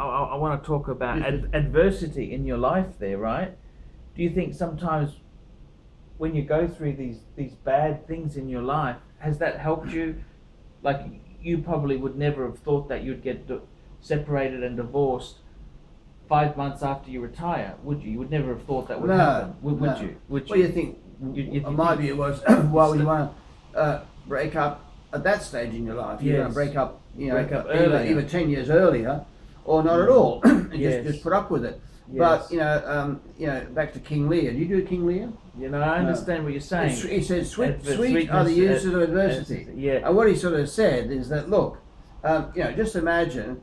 I want to talk about Yes, adversity in your life there, right? Do you think sometimes when you go through these bad things in your life, has that helped you? Like you probably would never have thought that you'd get separated and divorced 5 months after you retire, would you? You would never have thought that would no, happen, would no. you? Would Well, you? you think, You my think view was, why would you want to break up at that stage in your life? You're going Yes. to break up, Break up either, earlier. 10 years earlier, or not at all, and Yes. just put up with it. Yes. But back to King Lear. Do you do King Lear? You know, I understand what you're saying. He says, sweet Sweetness, are the uses of adversity. Yeah. And what he sort of said is that, look, just imagine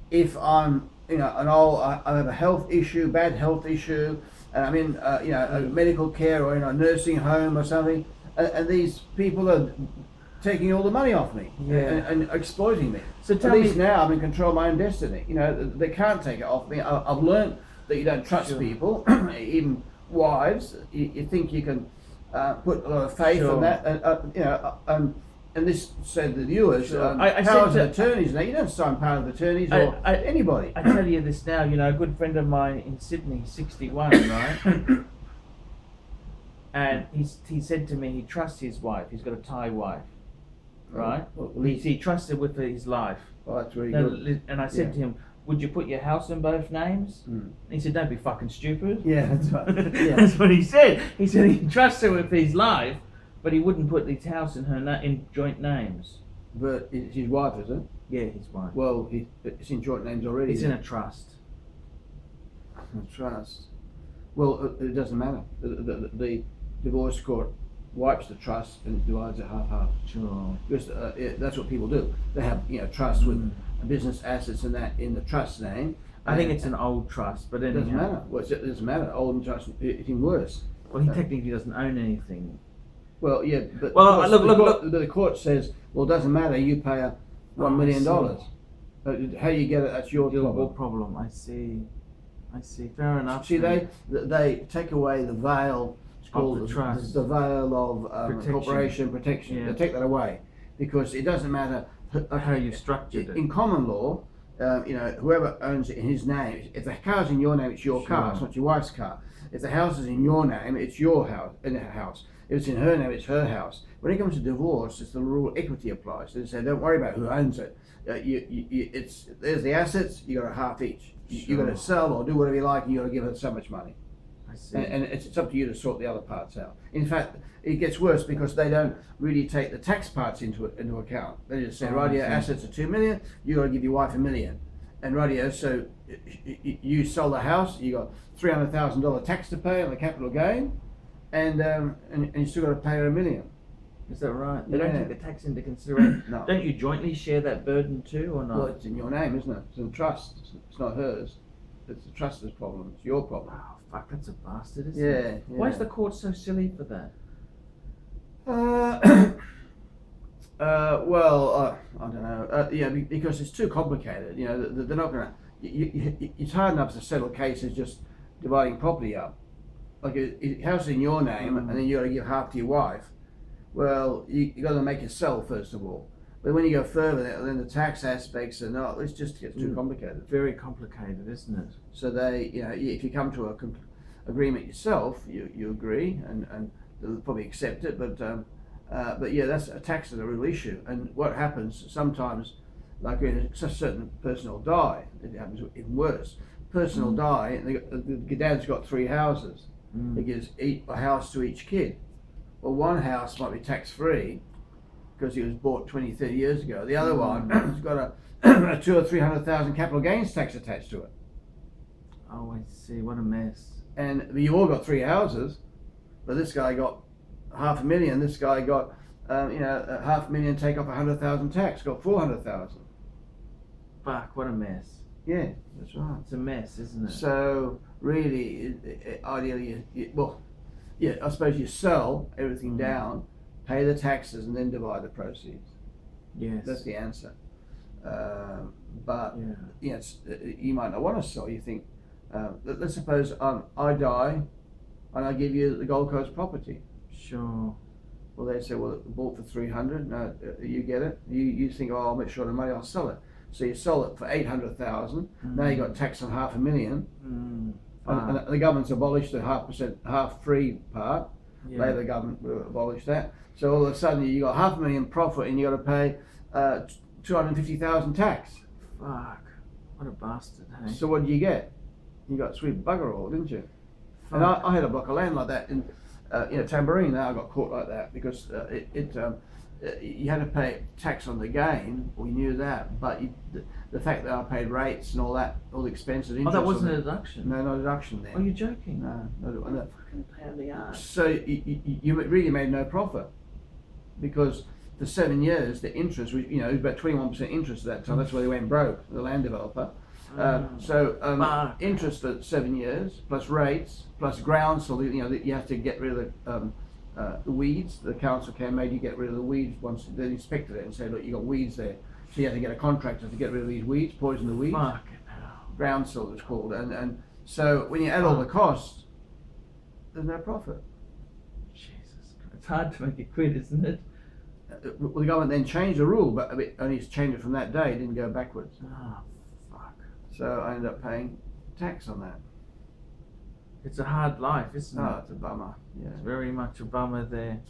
if I'm, an old, I have a health issue, bad health issue, and I'm in, a medical care or in a nursing home or something, and these people are taking all the money off me and exploiting me. So tell At least me, now I'm in control of my own destiny. They can't take it off me. I've learned that you don't trust Sure. people, even wives. You think you can put a lot of faith Sure. on that, and this said the viewers, Sure. I powers said of to- attorneys. Now you don't sign power of attorneys or anybody. I tell you this now, a good friend of mine in Sydney, 61, right? And he said to me he trusts his wife. He's got a Thai wife, right? Well, He trusts her with his life. Oh, that's very No, good. and I said to him, would you put your house in both names? Mm. He said, don't be fucking stupid. Yeah, that's right. Yeah. That's what he said. He said he trusts her with his life, but he wouldn't put his house in her in joint names. But it's his wife, is it? Yeah, his wife. Well, it's in joint names already. It's in a trust. Trust. Well, it doesn't matter. The divorce court wipes the trust and divides it half-half. Sure. Because that's what people do. They have trusts with business assets and that in the trust name. I think it's an old trust, but It anyhow. doesn't matter. Well, it doesn't matter. Old and trust, it's even worse. Well, he technically doesn't own anything. Well, yeah, but Well, look. The court says, well, it doesn't matter. You pay $1 million. How you get it? That's your problem. problem. I see. Fair enough. See, they take away the veil. It's called the trust. the veil of Protection. corporation protection. Yeah. They take that away because it doesn't matter How you structured it. in common law. Whoever owns it in his name. If the car's in your name, it's your car. It's not your wife's car. If the house is in your name, it's your house. In her house. If it's in her name, it's her house. When it comes to divorce, it's the rule equity applies. They say, don't worry about who owns it. There's the assets. You got a half each. You got to sell or do whatever you like, and you got to give her so much money. I see. And it's up to you to sort the other parts out. In fact, it gets worse because they don't really take the tax parts into account. They just say, right, your assets are $2 million. You got to give your wife $1 million. And right, so you sell the house. You got $300,000 tax to pay on the capital gain, and you still got to pay her $1 million. Is that right? They don't Yeah. take the tax into consideration. No. Don't you jointly share that burden too, or not? Well, it's in your name, isn't it? It's in the trust. It's not hers. It's the trust's problem. It's your problem. Oh, fuck, that's a bastard, isn't Yeah. it? Why is the court so silly for that? I don't know. Because it's too complicated. They're not gonna. It's hard enough to settle cases just dividing property up. Like a house is in your name, and then you got to give half to your wife. Well, you got to make it sell first of all. But when you go further, then the tax aspects are not. It just gets too complicated. Very complicated, isn't it? So if you come to a agreement yourself, you agree, and they'll probably accept it. But yeah, that's a tax is a real issue. And what happens sometimes, like when a certain person will die, it happens even worse. Person will die, and the dad's got 3 houses. He gives a house to each kid. Well, one house might be tax free because it was bought 20, 30 years ago. The other one has got a 200,000 or 300,000 capital gains tax attached to it. Oh, I see. What a mess. And you all got 3 houses, but this guy got $500,000. This guy got $500,000 take off 100,000 tax. Got 400,000. Fuck, what a mess. Yeah, that's right. It's a mess, isn't it? So really, ideally, I suppose you sell everything down, pay the taxes, and then divide the proceeds. Yes. That's the answer. But Yeah. you might not want to sell. You think, let's suppose I die, and I give you the Gold Coast property. Sure. Well, they say, well, it bought for 300. No, you get it. You think, oh, I'll make sure the money. I'll sell it. So you sold it for 800,000. Now you got taxed on $500,000. Wow. And the government's abolished the half free part. Yeah. Labour government abolished that. So all of a sudden you got $500,000 profit and you got to pay 250,000 tax. Fuck. What a bastard, hey? So what did you get? You got sweet bugger all, didn't you? And I had a block of land like that in Tamborine. Now I got caught like that because you had to pay tax on the gain. We knew that, but the fact that I paid rates and all that, all the expenses, Oh, interest. that wasn't on a it. deduction? No, not a deduction then. Are you joking? No. Fucking pain in the ass. So you really made no profit because for 7 years the interest was, it was about 21% interest at that time. That's why they went broke, the land developer. Interest for 7 years plus rates plus grounds. So you have to get rid of the weeds. The council made you get rid of the weeds once they inspected it and said, look, you got weeds there. So you have to get a contractor to get rid of these weeds, poison the weeds. Fucking hell. Ground silt it's called, and so when you add all the costs, there's no profit. Jesus Christ. It's hard to make it quit, isn't it? Well, the government then changed the rule, but only changed it from that day. It didn't go backwards. Oh, fuck. So I ended up paying tax on that. It's a hard life, isn't Oh, it? it's a bummer. Yeah. It's very much a bummer there.